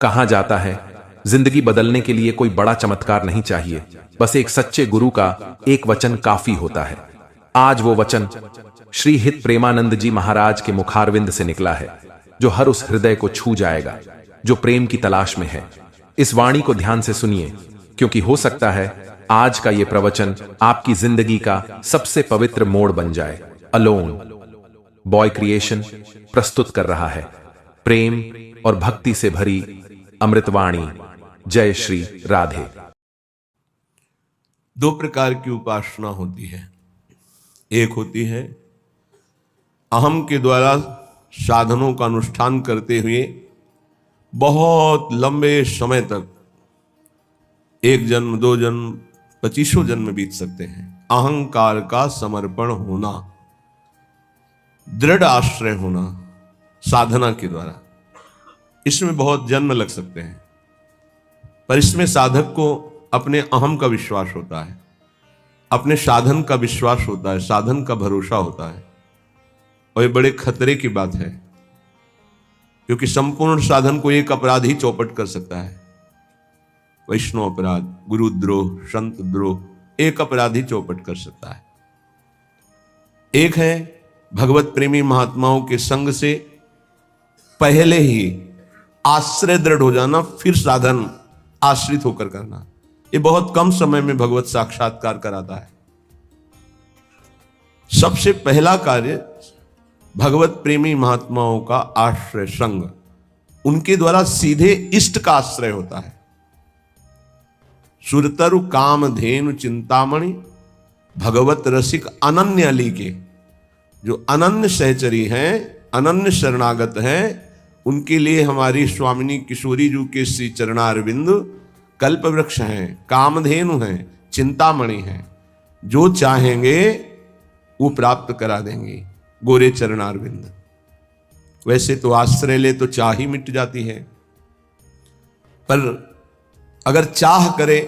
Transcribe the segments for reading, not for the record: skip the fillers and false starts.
कहा जाता है, जिंदगी बदलने के लिए कोई बड़ा चमत्कार नहीं चाहिए, बस एक सच्चे गुरु का एक वचन काफी होता है। आज वो वचन श्री हित प्रेमानंद जी महाराज के मुखारविंद से निकला है, जो हर उस हृदय को छू जाएगा जो प्रेम की तलाश में है। इस वाणी को ध्यान से सुनिए, क्योंकि हो सकता है आज का ये प्रवचन आपकी जिंदगी का सबसे पवित्र मोड़ बन जाए। अलोन बॉय क्रिएशन प्रस्तुत कर रहा है प्रेम और भक्ति से भरी अमृतवाणी। जय श्री राधे। दो प्रकार की उपासना होती है। एक होती है अहम के द्वारा साधनों का अनुष्ठान करते हुए बहुत लंबे समय तक, एक जन्म, दो जन्म, 25 जन्म बीत सकते हैं, अहंकार का समर्पण होना, दृढ़ आश्रय होना साधना के द्वारा। इसमें बहुत जन्म लग सकते हैं, पर इसमें साधक को अपने अहम का विश्वास होता है, अपने साधन का विश्वास होता है, साधन का भरोसा होता है। और ये बड़े खतरे की बात है, क्योंकि संपूर्ण साधन को एक अपराध ही चौपट कर सकता है। वैष्णव अपराध, गुरुद्रोह, संत द्रोह, एक अपराध ही चौपट कर सकता है। एक है भगवत प्रेमी महात्माओं के संग से पहले ही आश्रय दृढ़ हो जाना, फिर साधन आश्रित होकर करना। ये बहुत कम समय में भगवत साक्षात्कार कराता है। सबसे पहला कार्य भगवत प्रेमी महात्माओं का आश्रय संग, उनके द्वारा सीधे इष्ट का आश्रय होता है। सुरतरु कामधेनु चिंतामणि भगवत रसिक अनन्य अली के, जो अनन्य सहचरी हैं, अनन्य शरणागत हैं, उनके लिए हमारी स्वामिनी किशोरी जी के श्री चरणारविंद कल्प वृक्ष हैं, कामधेनु हैं, चिंतामणि हैं। जो चाहेंगे वो प्राप्त करा देंगे, गोरे चरणारविंद। वैसे तो आश्रय ले तो चाह ही मिट जाती है, पर अगर चाह करे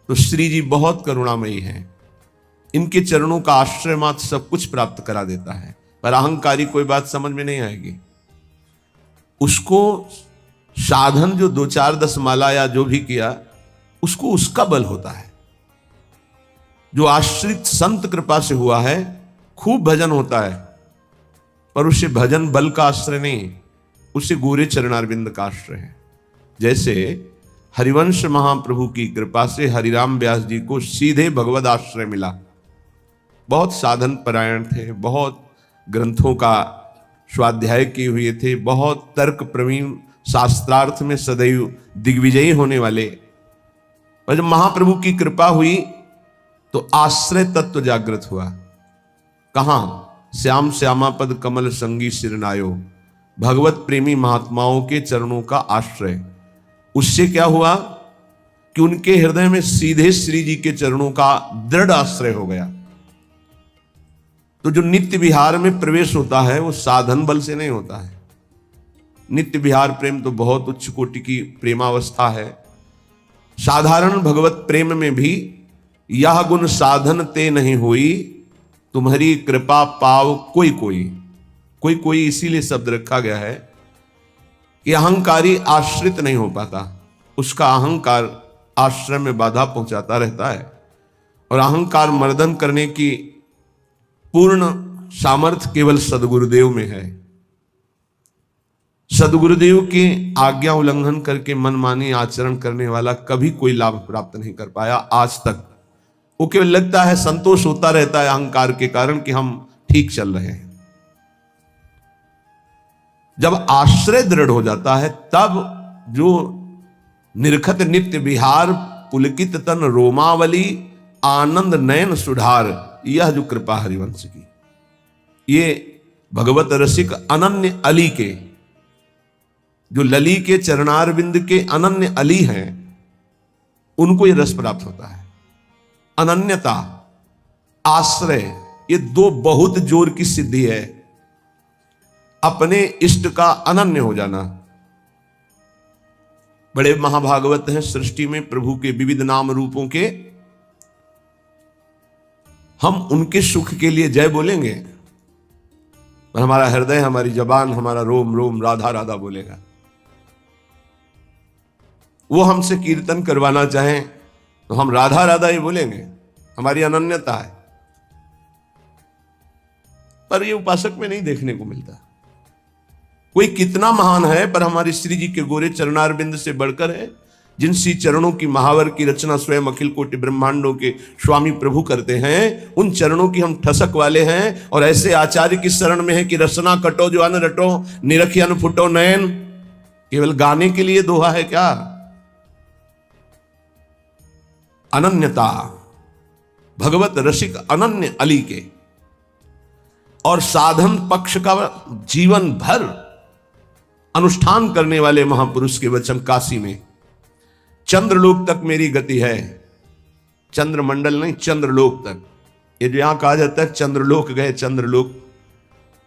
तो श्री जी बहुत करुणामयी हैं। इनके चरणों का आश्रय मात्र सब कुछ प्राप्त करा देता है। पर अहंकारी कोई बात समझ में नहीं आएगी, उसको साधन जो 2-4-10 माला या जो भी किया, उसको उसका बल होता है। जो आश्रित संत कृपा से हुआ है, खूब भजन होता है, पर उसे भजन बल का आश्रय नहीं, उसे गोरे चरणारविंद का आश्रय है। जैसे हरिवंश महाप्रभु की कृपा से हरिराम व्यास जी को सीधे भगवद आश्रय मिला। बहुत साधन परायण थे, बहुत ग्रंथों का स्वाध्याय किए हुए थे, बहुत तर्क प्रवीण, शास्त्रार्थ में सदैव दिग्विजयी होने वाले। और जब महाप्रभु की कृपा हुई तो आश्रय तत्व जागृत हुआ। कहां? श्याम श्यामा पद कमल संगी सिरनायो, भगवत प्रेमी महात्माओं के चरणों का आश्रय। उससे क्या हुआ कि उनके हृदय में सीधे श्री जी के चरणों का दृढ़ आश्रय हो गया। तो जो नित्य विहार में प्रवेश होता है वो साधन बल से नहीं होता है। नित्य विहार प्रेम तो बहुत उच्च कोटि की प्रेमावस्था है। साधारण भगवत प्रेम में भी यह गुण साधन ते नहीं हुई, तुम्हारी कृपा पाव कोई कोई। कोई कोई इसीलिए शब्द रखा गया है कि अहंकारी आश्रित नहीं हो पाता, उसका अहंकार आश्रय में बाधा पहुंचाता रहता है। और अहंकार मर्दन करने की पूर्ण सामर्थ्य केवल सदगुरुदेव में है। सदगुरुदेव की आज्ञा उल्लंघन करके मनमानी आचरण करने वाला कभी कोई लाभ प्राप्त नहीं कर पाया आज तक। वो केवल लगता है, संतोष होता रहता है अहंकार के कारण कि हम ठीक चल रहे हैं। जब आश्रय दृढ़ हो जाता है तब जो निर्खत नित्य विहार पुलकित तन रोमावली आनंद नयन सुधार, यह जो कृपा हरिवंश की, ये भगवत रसिक अनन्य अली के, जो लली के चरणारविंद के अनन्य अली हैं, उनको ये रस प्राप्त होता है। अनन्यता, आश्रय, ये दो बहुत जोर की सिद्धि है। अपने इष्ट का अनन्य हो जाना। बड़े महाभागवत हैं सृष्टि में प्रभु के विविध नाम रूपों के, हम उनके सुख के लिए जय बोलेंगे, पर हमारा हृदय, हमारी जबान, हमारा रोम रोम राधा राधा बोलेगा। वो हमसे कीर्तन करवाना चाहें तो हम राधा राधा ही बोलेंगे, हमारी अनन्यता है। पर ये उपासक में नहीं देखने को मिलता। कोई कितना महान है पर हमारे श्री जी के गोरे चरणारविंद से बढ़कर है, जिन सी चरणों की महावर की रचना स्वयं अखिल कोटि ब्रह्मांडों के स्वामी प्रभु करते हैं, उन चरणों की हम ठसक वाले हैं। और ऐसे आचार्य की शरण में है कि रसना कटो जो अन रटो, निरखी अन फुटो नयन। केवल गाने के लिए दोहा है क्या? अनन्यता, भगवत रसिक अनन्य अली के। और साधन पक्ष का जीवन भर अनुष्ठान करने वाले महापुरुष के वचन काशी में, चंद्रलोक तक मेरी गति है। चंद्रमंडल नहीं, चंद्रलोक तक। ये जो यहां कहा जाता है चंद्रलोक गए, चंद्रलोक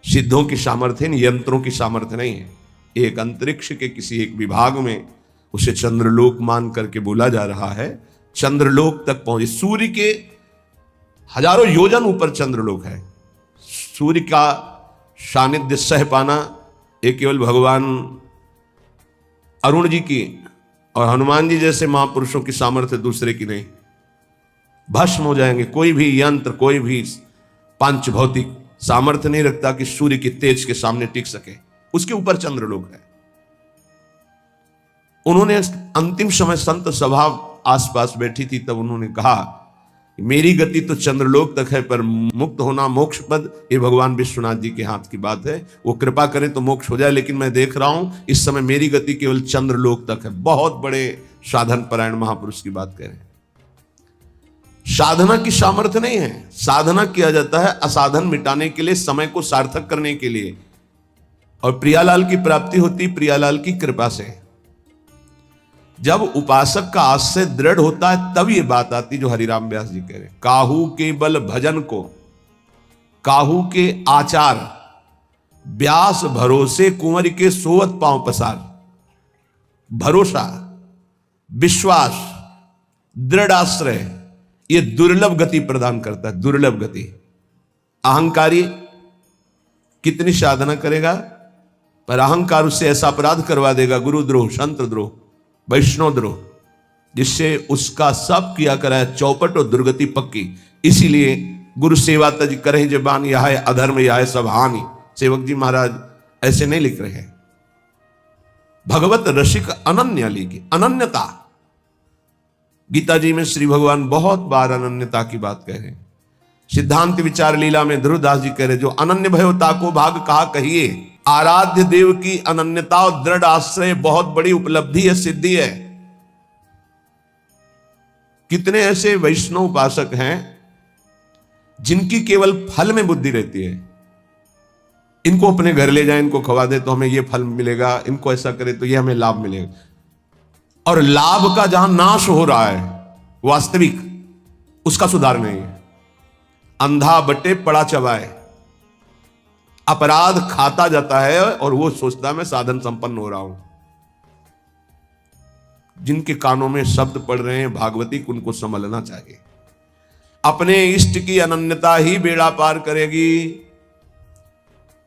सिद्धों की सामर्थ्य नहीं, यंत्रों की सामर्थ्य नहीं है। एक अंतरिक्ष के किसी एक विभाग में उसे चंद्रलोक मान करके बोला जा रहा है। चंद्रलोक तक पहुंचे, सूर्य के हजारों योजन ऊपर चंद्रलोक है। सूर्य का सानिध्य सह पाना ये केवल भगवान अरुण जी की और हनुमान जी जैसे महापुरुषों की सामर्थ्य, दूसरे की नहीं। भस्म हो जाएंगे। कोई भी यंत्र, कोई भी पांच भौतिक सामर्थ्य नहीं रखता कि सूर्य की तेज के सामने टिक सके। उसके ऊपर चंद्रलोक है। उन्होंने अंतिम समय संत सभा आसपास बैठी थी, तब उन्होंने कहा मेरी गति तो चंद्रलोक तक है, पर मुक्त होना मोक्ष पद ये भगवान विश्वनाथ जी के हाथ की बात है। वो कृपा करें तो मोक्ष हो जाए, लेकिन मैं देख रहा हूं इस समय मेरी गति केवल चंद्रलोक तक है। बहुत बड़े साधन परायण महापुरुष की बात कह रहे हैं। साधना की सामर्थ्य नहीं है। साधना किया जाता है असाधन मिटाने के लिए, समय को सार्थक करने के लिए। और प्रियालाल की प्राप्ति होती प्रियालाल की कृपा से। जब उपासक का आशय दृढ़ होता है तब ये बात आती जो हरिराम व्यास जी कह रहे हैं, काहू के बल भजन को, काहू के आचार, व्यास भरोसे कुंवर के सोवत पांव पसार। भरोसा, विश्वास, दृढ़ आश्रय ये दुर्लभ गति प्रदान करता है, दुर्लभ गति। अहंकारी कितनी साधना करेगा पर अहंकार उससे ऐसा अपराध करवा देगा, गुरुद्रोह, संत द्रोह, वैष्णव द्रोह, जिससे उसका सब किया कराया चौपट और दुर्गति पक्की। इसीलिए गुरु सेवा तज करे जबान, यह है अधर्म, यह है सब हानि। सेवक जी महाराज ऐसे नहीं लिख रहे हैं। भगवत रसिक अनन्य अली की अनन्यता। गीता जी में श्री भगवान बहुत बार अनन्यता की बात कह रहे हैं। सिद्धांत विचार लीला में ध्रुवदास जी कह रहे जो अनन्य भयोता को भाग कहा कहिए। आराध्य देव की अनन्यता और दृढ़ आश्रय बहुत बड़ी उपलब्धि है, सिद्धि है। कितने ऐसे वैष्णव उपासक हैं जिनकी केवल फल में बुद्धि रहती है। इनको अपने घर ले जाए, इनको खवा दे तो हमें ये फल मिलेगा, इनको ऐसा करे तो ये हमें लाभ मिलेगा। और लाभ का जहां नाश हो रहा है वास्तविक, उसका सुधार नहीं है। अंधा बटे पड़ा चबाए, अपराध खाता जाता है और वो सोचता है मैं साधन संपन्न हो रहा हूं। जिनके कानों में शब्द पड़ रहे हैं भागवती, उनको संभलना चाहिए। अपने इष्ट की अनन्यता ही बेड़ा पार करेगी।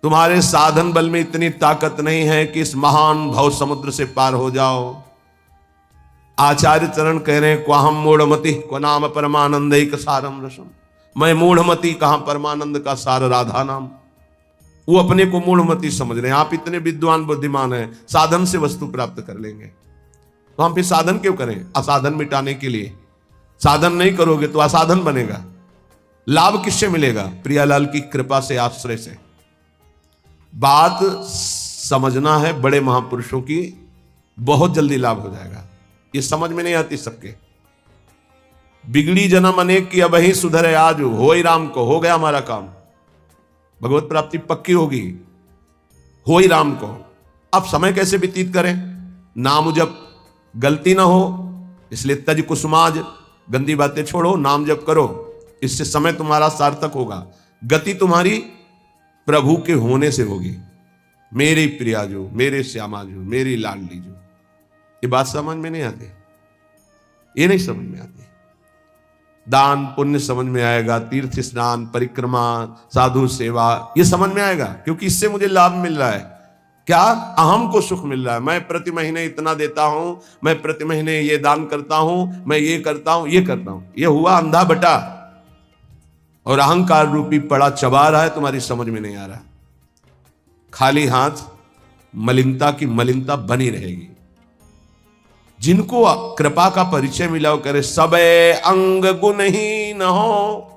तुम्हारे साधन बल में इतनी ताकत नहीं है कि इस महान भव समुद्र से पार हो जाओ। आचार्य चरण कह रहे हैं क्वाहम मूढ़मति को नाम परमानंद एक सारम रसम। मैं मूढ़मति, कहां परमानंद का सार राधा नाम। वो अपने को मूढ़मति समझ रहे हैं। आप इतने विद्वान बुद्धिमान हैं, साधन से वस्तु प्राप्त कर लेंगे, तो हम फिर साधन क्यों करें? असाधन मिटाने के लिए। साधन नहीं करोगे तो असाधन बनेगा। लाभ किससे मिलेगा? प्रियालाल की कृपा से, आश्रय से। बात समझना है बड़े महापुरुषों की, बहुत जल्दी लाभ हो जाएगा। ये समझ में नहीं आती सबके। बिगड़ी जन्म अनेक की अब ही सुधरे आज, हो ही राम को, हो गया हमारा काम। भगवत प्राप्ति पक्की होगी, हो ही राम को। अब समय कैसे व्यतीत करें? नाम जप, गलती ना हो, इसलिए तज कुसुमाज, गंदी बातें छोड़ो, नाम जप करो। इससे समय तुम्हारा सार्थक होगा। गति तुम्हारी प्रभु के होने से होगी। मेरी प्रिया जो, मेरे श्यामा जो, मेरी लाडली जो। ये बात समझ में नहीं आती, ये नहीं समझ में आती। दान पुण्य समझ में आएगा, तीर्थ स्नान, परिक्रमा, साधु सेवा, ये समझ में आएगा, क्योंकि इससे मुझे लाभ मिल रहा है। क्या? अहम को सुख मिल रहा है। मैं प्रति महीने इतना देता हूं, मैं प्रति महीने ये दान करता हूं, मैं ये करता हूं, ये करता हूं। ये हुआ अंधा बटा, और अहंकार रूपी पड़ा चबा रहा है, तुम्हारी समझ में नहीं आ रहा। खाली हाथ मलिनता की मलिनता बनी रहेगी। जिनको कृपा का परिचय मिला वो करे सबे अंग गुणहीन हो।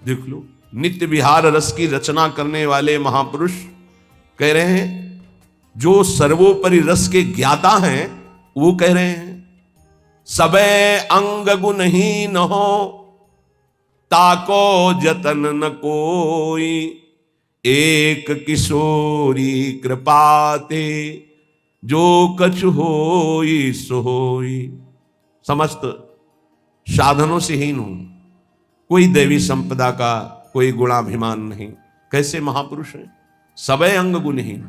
देख लो, नित्य विहार रस की रचना करने वाले महापुरुष कह रहे हैं, जो सर्वोपरि रस के ज्ञाता हैं वो कह रहे हैं सबे अंग गुणहीन हो, ताको जतन न कोई, एक किशोरी कृपाते, जो कछु होई सो होई। समस्त साधनों से हीन हूं, कोई देवी संपदा का कोई गुणाभिमान नहीं। कैसे महापुरुष हैं? सबे अंग गुणहीन।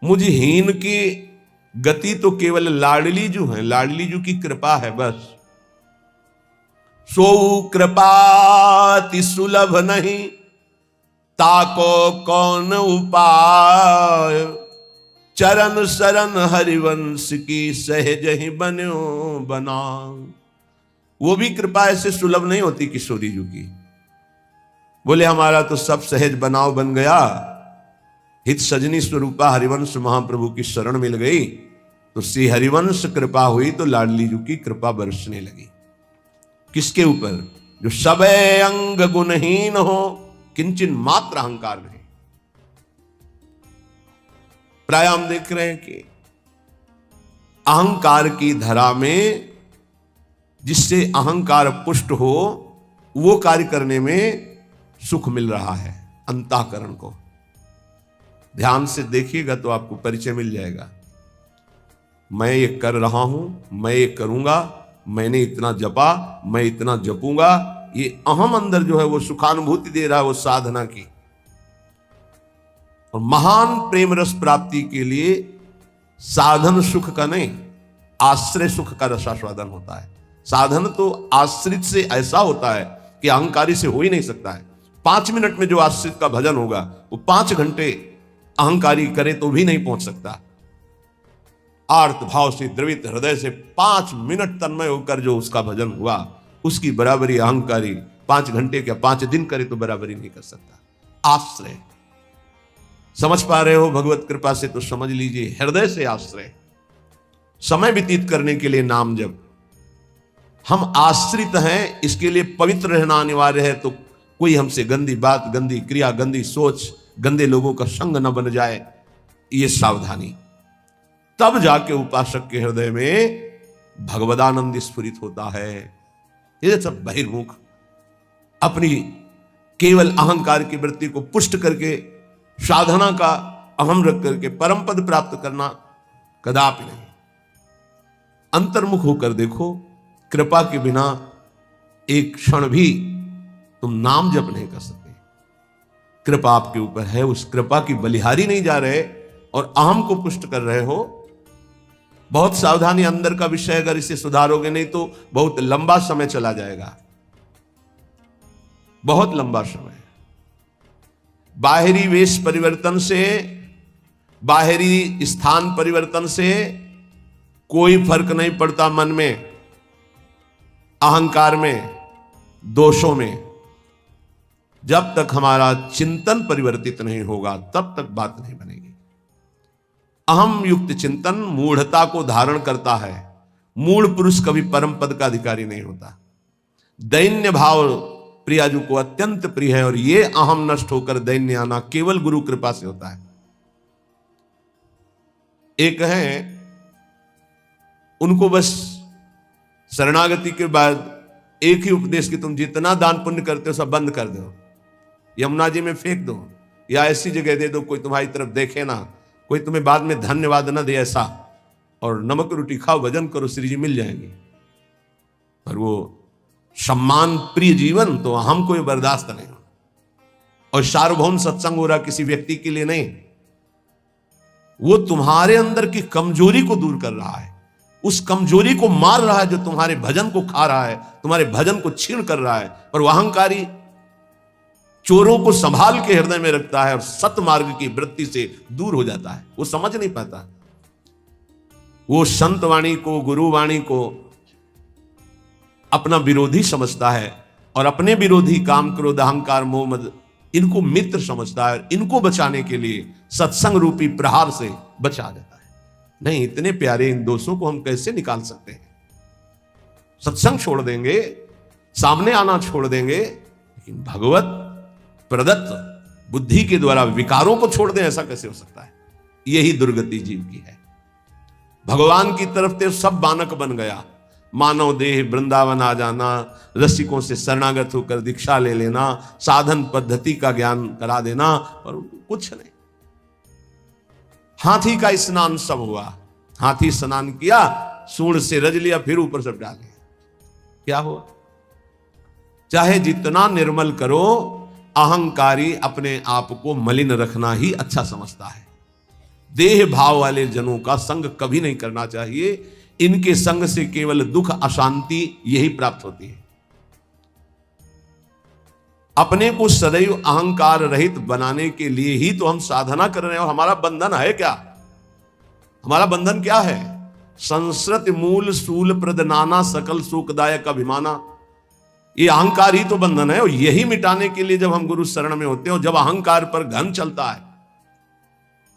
मुझ हीन की गति तो केवल लाडली जू है, लाडली जू की कृपा है बस। सो कृपाति सुलभ नहीं, ताको कौन उपाय, चरण शरण हरिवंश की सहज ही बन्यो बना। वो भी कृपा ऐसे सुलभ नहीं होती किशोरी जी की। बोले हमारा तो सब सहज बनाव बन गया, हित सजनी स्वरूपा हरिवंश महाप्रभु की शरण मिल गई, तो श्री हरिवंश कृपा हुई तो लाडली जी की कृपा बरसने लगी। किसके ऊपर? जो सबे अंग गुणहीन हो, किंचन मात्र अहंकार नहीं। प्राय हम देख रहे हैं कि अहंकार की धरा में जिससे अहंकार पुष्ट हो, वो कार्य करने में सुख मिल रहा है अंतःकरण को। ध्यान से देखिएगा तो आपको परिचय मिल जाएगा। मैं ये कर रहा हूं, मैं ये करूंगा, मैंने इतना जपा, मैं इतना जपूंगा, ये अहम अंदर जो है वो सुखानुभूति दे रहा है, वो साधना की। और महान प्रेम रस प्राप्ति के लिए साधन सुख का नहीं, आश्रय सुख का रसास्वादन होता है। साधन तो आश्रित से ऐसा होता है कि अहंकारी से हो ही नहीं सकता है। 5 मिनट में जो आश्रित का भजन होगा वो 5 घंटे अहंकारी करे तो भी नहीं पहुंच सकता। आर्त भाव से द्रवित हृदय से 5 मिनट तन्मय होकर जो उसका भजन हुआ, उसकी बराबरी अहंकारी 5 घंटे क्या 5 दिन करे तो बराबरी नहीं कर सकता। आश्रय समझ पा रहे हो? भगवत कृपा से तो समझ लीजिए, हृदय से आश्रय। समय व्यतीत करने के लिए नाम जप। हम आश्रित हैं, इसके लिए पवित्र रहना अनिवार्य है। तो कोई हमसे गंदी बात, गंदी क्रिया, गंदी सोच, गंदे लोगों का संग न बन जाए, ये सावधानी। तब जाके उपासक के हृदय में भगवदानंद स्फुरित होता है। ये सब बहिर्मुख अपनी केवल अहंकार की वृत्ति को पुष्ट करके साधना का अहम रख करके परम पद प्राप्त करना कदापि नहीं। अंतर्मुख होकर देखो, कृपा के बिना एक क्षण भी तुम नाम जप नहीं कर सकते। कृपा आपके ऊपर है, उस कृपा की बलिहारी नहीं जा रहे और अहम को पुष्ट कर रहे हो। बहुत सावधानी, अंदर का विषय, अगर इसे सुधारोगे नहीं तो बहुत लंबा समय चला जाएगा, बहुत लंबा समय। बाहरी वेश परिवर्तन से, बाहरी स्थान परिवर्तन से कोई फर्क नहीं पड़ता मन में, अहंकार में, दोषों में। जब तक हमारा चिंतन परिवर्तित नहीं होगा तब तक बात नहीं बनेगी। अहम युक्त चिंतन मूढ़ता को धारण करता है। मूढ़ पुरुष कभी परम पद का अधिकारी नहीं होता। दैन्य भाव प्रियाजू को अत्यंत प्रिय है और ये अहम नष्ट होकर दैन्य आना केवल गुरु कृपा से होता है। एक है, उनको बस शरणागति के बाद एक ही उपदेश कि तुम जितना दान पुण्य करते हो सब बंद कर दो, यमुना जी में फेंक दो, या ऐसी जगह दे दो कोई तुम्हारी तरफ देखे ना, कोई तुम्हें बाद में धन्यवाद ना दे, ऐसा। और नमक रोटी खाओ, भजन करो, श्री जी मिल जाएंगे। पर वो सम्मान प्रिय जीवन तो हम कोई बर्दाश्त नहीं। और सार्वभौम सत्संग हो रहा किसी व्यक्ति के लिए नहीं, वो तुम्हारे अंदर की कमजोरी को दूर कर रहा है, उस कमजोरी को मार रहा है जो तुम्हारे भजन को खा रहा है, तुम्हारे भजन को छीन कर रहा है। पर वह अहंकारी चोरों को संभाल के हृदय में रखता है और सतमार्ग की वृत्ति से दूर हो जाता है। वो समझ नहीं पाता, वो संत वाणी को, गुरु वाणी को अपना विरोधी समझता है और अपने विरोधी काम, क्रोध, अहंकार, मोह, मद इनको मित्र समझता है। इनको बचाने के लिए सत्संग रूपी प्रहार से बचा देता है। नहीं, इतने प्यारे इन दोषों को हम कैसे निकाल सकते हैं? सत्संग छोड़ देंगे, सामने आना छोड़ देंगे, लेकिन भगवत प्रदत्त बुद्धि के द्वारा विकारों को छोड़ दें, ऐसा कैसे हो सकता है? यही दुर्गति जीव की है। भगवान की तरफ से सब बानक बन गया, मानव देह वृंदावन आ जाना, रसिकों से शरणागत होकर दीक्षा ले लेना, साधन पद्धति का ज्ञान करा देना, और कुछ नहीं। हाथी का स्नान सब हुआ, हाथी स्नान किया, सूंड से रज लिया, फिर ऊपर सब डाल लिया, क्या हुआ? चाहे जितना निर्मल करो, अहंकारी अपने आप को मलिन रखना ही अच्छा समझता है। देह भाव वाले जनों का संग कभी नहीं करना चाहिए। इनके संग से केवल दुख, अशांति यही प्राप्त होती है। अपने को सदैव अहंकार रहित बनाने के लिए ही तो हम साधना कर रहे हैं। और हमारा बंधन है क्या? हमारा बंधन क्या है? संस्कृत मूल सूल प्रद नाना सकल सुखदायक अभिमाना, ये अहंकार ही तो बंधन है। और यही मिटाने के लिए जब हम गुरु शरण में होते हैं और जब अहंकार पर घन चलता है,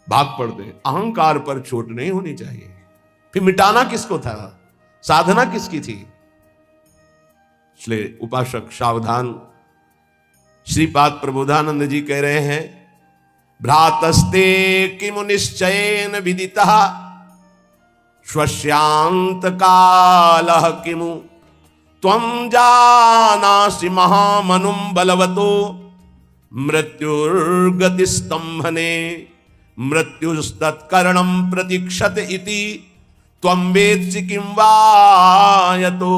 भाग पड़ते हैं। अहंकार पर चोट नहीं होनी चाहिए। फिर मिटाना किसको था? साधना किसकी थी? इसलिए उपासक सावधान। श्रीपाद प्रबोधानंद जी कह रहे हैं, भ्रातस्ते किमु निश्चयेन विदितः स्वस्यांत कालः किमु त्वं जानासि महामनुं बलवतो मृत्युर्गति स्तंभने मृत्युस्तत्करणं प्रतीक्षत इति त्वं वेत्सि किं वा यतो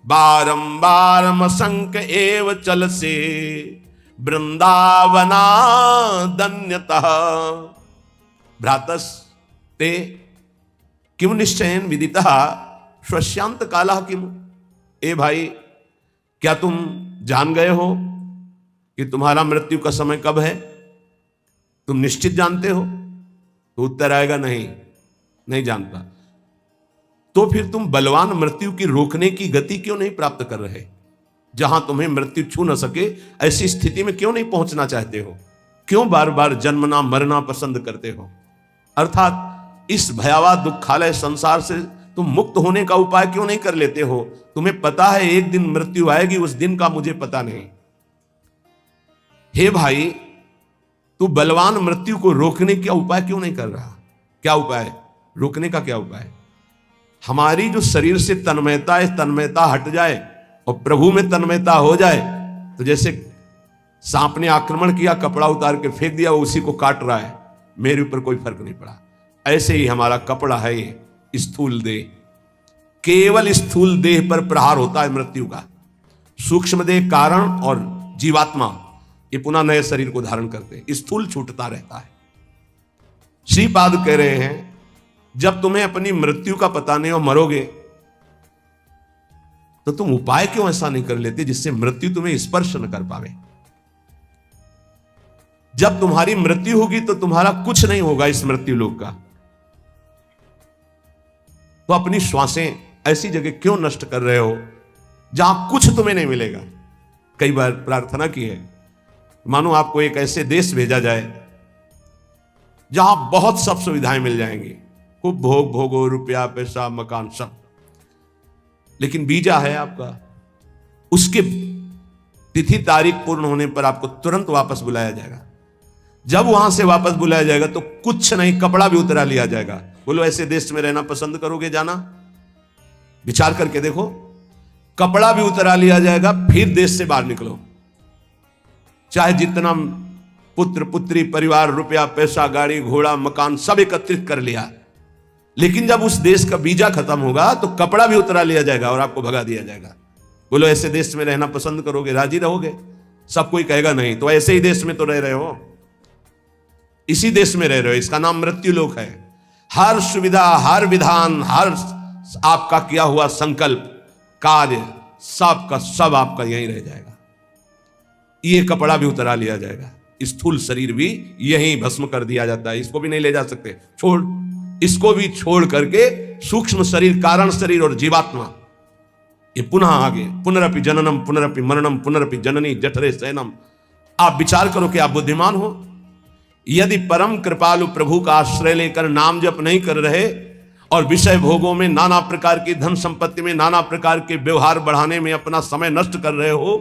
बारंबारमसंक एव चलसे वृंदावनादन्यतः। भ्रातस्ते किम निश्चयेन विदितः स्वस्यांत कालः किम। ए भाई, क्या तुम जान गए हो कि तुम्हारा मृत्यु का समय कब है? तुम निश्चित जानते हो? तो उत्तर आएगा नहीं, नहीं जानता। तो फिर तुम बलवान मृत्यु की रोकने की गति क्यों नहीं प्राप्त कर रहे? जहां तुम्हें मृत्यु छू न सके, ऐसी स्थिति में क्यों नहीं पहुंचना चाहते हो? क्यों बार बार जन्मना मरना पसंद करते हो? अर्थात इस भयावह दुखालय संसार से तुम मुक्त होने का उपाय क्यों नहीं कर लेते हो? तुम्हें पता है एक दिन मृत्यु आएगी, उस दिन का मुझे पता नहीं। हे भाई, तू बलवान मृत्यु को रोकने का उपाय क्यों नहीं कर रहा? क्या उपाय? रोकने का क्या उपाय? हमारी जो शरीर से तन्मयता है, तन्मयता हट जाए और प्रभु में तन्मयता हो जाए। तो जैसे सांप ने आक्रमण किया, कपड़ा उतार के फेंक दिया, वो उसी को काट रहा है, मेरे ऊपर कोई फर्क नहीं पड़ा। ऐसे ही हमारा कपड़ा है ये स्थूल देह। केवल स्थूल देह पर प्रहार होता है मृत्यु का। सूक्ष्म देह कारण और जीवात्मा ये पुनः नए शरीर को धारण करते हैं, स्थूल छूटता रहता है। श्रीपाद कह रहे हैं, जब तुम्हें अपनी मृत्यु का पता नहीं और मरोगे, तो तुम उपाय क्यों ऐसा नहीं कर लेते जिससे मृत्यु तुम्हें स्पर्श न कर पावे? जब तुम्हारी मृत्यु होगी तो तुम्हारा कुछ नहीं होगा इस मृत्यु लोक का। तो अपनी श्वासें ऐसी जगह क्यों नष्ट कर रहे हो जहां कुछ तुम्हें नहीं मिलेगा? कई बार प्रार्थना की है, मानो आपको एक ऐसे देश भेजा जाए जहां बहुत सब सुविधाएं मिल जाएंगी, खूब भोग भोगो, रुपया पैसा मकान सब, लेकिन वीजा है आपका, उसके तिथि तारीख पूर्ण होने पर आपको तुरंत वापस बुलाया जाएगा। जब वहां से वापस बुलाया जाएगा तो कुछ नहीं, कपड़ा भी उतरा लिया जाएगा। बोलो, ऐसे देश में रहना पसंद करोगे जाना? विचार करके देखो, कपड़ा भी उतरा लिया जाएगा, फिर देश से बाहर निकलो। चाहे जितना पुत्र पुत्री परिवार, रुपया पैसा, गाड़ी घोड़ा मकान सब एकत्रित कर लिया, लेकिन जब उस देश का वीजा खत्म होगा तो कपड़ा भी उतरा लिया जाएगा और आपको भगा दिया जाएगा। बोलो, ऐसे देश में रहना पसंद करोगे? राजी रहोगे? सब कोई कहेगा नहीं। तो ऐसे ही देश में तो रह रहे हो, इसी देश में रह रहे हो, इसका नाम मृत्यु लोक है। हर सुविधा, हर विधान, हर आपका किया हुआ संकल्प, कार्य, सब का सब आपका यहीं रह जाएगा। ये कपड़ा भी उतरा लिया जाएगा, स्थूल शरीर भी यहीं भस्म कर दिया जाता है, इसको भी नहीं ले जा सकते, छोड़, इसको भी छोड़ करके सूक्ष्म शरीर, कारण शरीर और जीवात्मा, ये पुनः आगे पुनरपि जननम पुनरपि मरणम पुनरपि जननी जठरे शयनम। आप विचार करो कि आप बुद्धिमान हो। यदि परम कृपालु प्रभु का आश्रय लेकर नाम जप नहीं कर रहे और विषय भोगों में, नाना प्रकार की धन संपत्ति में, नाना प्रकार के व्यवहार बढ़ाने में अपना समय नष्ट कर रहे हो,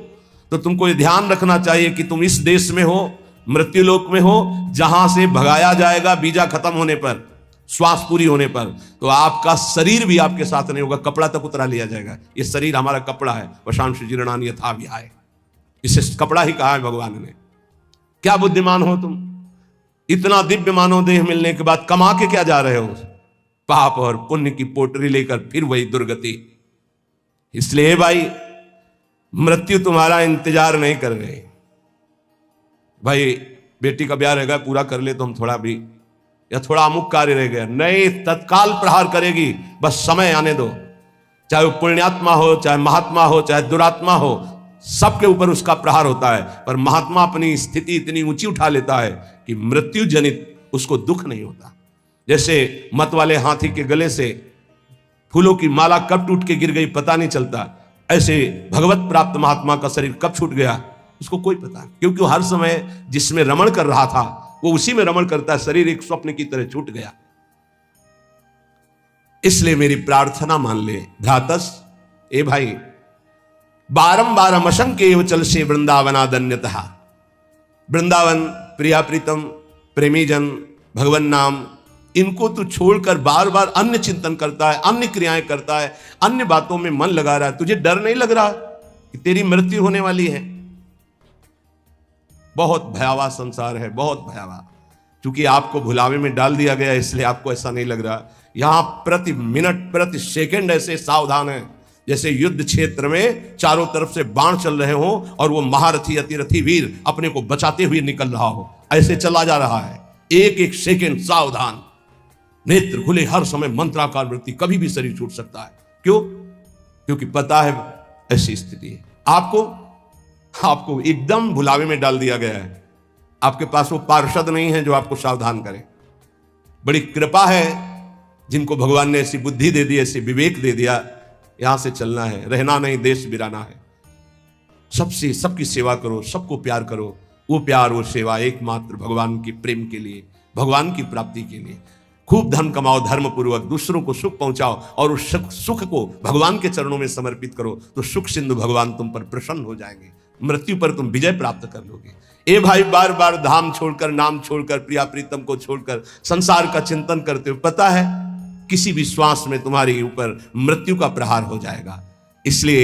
तो तुमको ये ध्यान रखना चाहिए कि तुम इस देश में हो, मृत्युलोक में हो, जहां से भगाया जाएगा वीजा खत्म होने पर, श्वास पूरी होने पर। तो आपका शरीर भी आपके साथ नहीं होगा, कपड़ा तक उतरा लिया जाएगा। ये शरीर हमारा कपड़ा है, वशांश जीर्णानि यथा विहाय, इसे कपड़ा ही कहा है भगवान ने। क्या बुद्धिमान हो तुम, इतना दिव्य मानव देह मिलने के बाद कमा के क्या जा रहे हो, पाप और पुण्य की पोटरी लेकर फिर वही दुर्गति। इसलिए भाई मृत्यु तुम्हारा इंतजार नहीं कर रही। भाई बेटी का ब्याह रहेगा, पूरा कर ले तो हम थोड़ा भी, या थोड़ा अमुक कार्य रह गया, नहीं, तत्काल प्रहार करेगी, बस समय आने दो। चाहे वो पुण्यात्मा हो, चाहे महात्मा हो, चाहे दुरात्मा हो, सबके ऊपर उसका प्रहार होता है। पर महात्मा अपनी स्थिति इतनी ऊंची उठा लेता है कि मृत्यु जनित उसको दुख नहीं होता। जैसे मत वाले हाथी के गले से फूलों की माला कब टूट के गिर गई पता नहीं चलता, ऐसे भगवत प्राप्त महात्मा का शरीर कब छूट गया उसको कोई पता नहीं, क्योंकि वो हर समय जिसमें रमण कर रहा था वो उसी में रमण करता है। शरीर एक स्वप्न की तरह छूट गया। इसलिए मेरी प्रार्थना मान ले भ्रातस, ए भाई, बारंबार अमशंके एव चल से वृंदावनादन्यतः। वृंदावन, प्रिया प्रीतम, प्रेमी जन, भगवान नाम, इनको तू छोड़कर बार बार अन्य चिंतन करता है, अन्य क्रियाएं करता है, अन्य बातों में मन लगा रहा है। तुझे डर नहीं लग रहा कि तेरी मृत्यु होने वाली है? बहुत भयावह संसार है, बहुत भयावह। क्योंकि आपको भुलावे में डाल दिया गया इसलिए आपको ऐसा नहीं लग रहा। यहां प्रति मिनट प्रति सेकंड ऐसे सावधान है जैसे युद्ध क्षेत्र में चारों तरफ से बाण चल रहे हो और वो महारथी अतिरथी वीर अपने को बचाते हुए निकल रहा हो, ऐसे चला जा रहा है। एक एक सेकंड सावधान, नेत्र खुले हर समय, मंत्राकार वृत्ति, कभी भी शरीर छूट सकता है। क्यों? क्योंकि पता है ऐसी स्थिति है। आपको एकदम भुलावे में डाल दिया गया है। आपके पास वो पार्षद नहीं है जो आपको सावधान करे। बड़ी कृपा है जिनको भगवान ने ऐसी बुद्धि दे दी, ऐसी विवेक दे दिया, यहां से चलना है, रहना नहीं, देश बिराना है। सबसे सबकी सेवा करो, सबको प्यार करो। वो प्यार, वो सेवा एकमात्र भगवान की प्रेम के लिए, भगवान की प्राप्ति के लिए। खूब धन कमाओ धर्म पूर्वक, दूसरों को सुख पहुंचाओ और उस सुख को भगवान के चरणों में समर्पित करो, तो सुख सिंधु भगवान तुम पर प्रसन्न हो जाएंगे। मृत्यु पर तुम विजय प्राप्त कर लोगे। ए भाई, बार बार धाम छोड़कर, नाम छोड़कर, प्रिया प्रीतम को छोड़कर संसार का चिंतन करते हो, पता है किसी भी श्वास में तुम्हारे ऊपर मृत्यु का प्रहार हो जाएगा। इसलिए